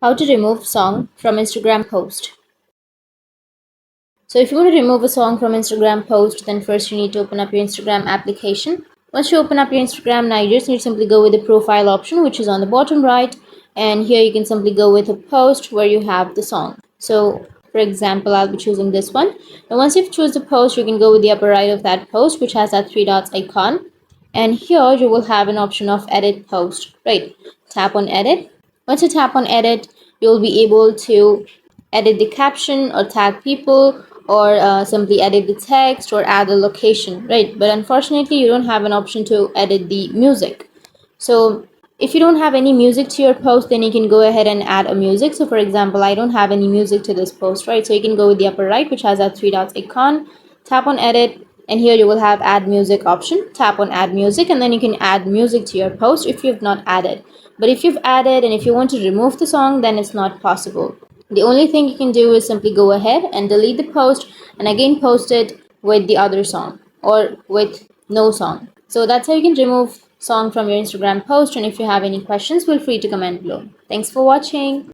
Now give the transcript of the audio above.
How to remove song from Instagram post. So if you want to remove a song from Instagram post, then first you need to open up your Instagram application. Once you open up your Instagram, now you just need to simply go with the profile option, which is on the bottom right. And here you can simply go with a post where you have the song. So for example, I'll be choosing this one. And once you've chosen the post, you can go with the upper right of that post, which has that three dots icon. And here you will have an option of edit post, right? Tap on edit. Once you tap on edit, you'll be able to edit the caption or tag people or simply edit the text or add a location, right? But unfortunately, you don't have an option to edit the music. So if you don't have any music to your post, then you can go ahead and add a music. So for example, I don't have any music to this post, right? So you can go with the upper right, which has that three dots icon, tap on edit, and here you will have add music option. Tap on add music, and then you can add music to your post if you've not added. But if you've added and if you want to remove the song, then it's not possible. The only thing you can do is simply go ahead and delete the post and again post it with the other song or with no song. So that's how you can remove song from your Instagram post. And if you have any questions, feel free to comment below. Thanks for watching.